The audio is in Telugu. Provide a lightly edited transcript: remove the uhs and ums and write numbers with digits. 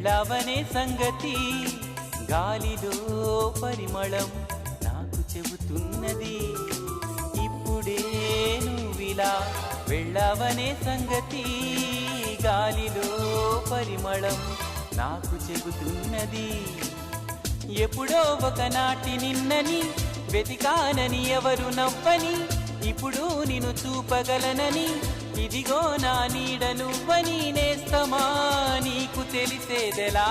వెళ్ళావనే సంగతి గాలిలో పరిమళం నాకు చెబుతున్నది. ఇప్పుడే నువ్విలా వెళ్ళావనే సంగతి గాలిలో పరిమళం నాకు చెబుతున్నది. ఎప్పుడో ఒకనాటి నిన్నని వెతికానని ఎవరు నవ్వని, ఇప్పుడు నిన్ను చూపగలనని ఇదిగో నా నీడ నువ్వని. నేస్తమా నీకు తెలిసేదెలా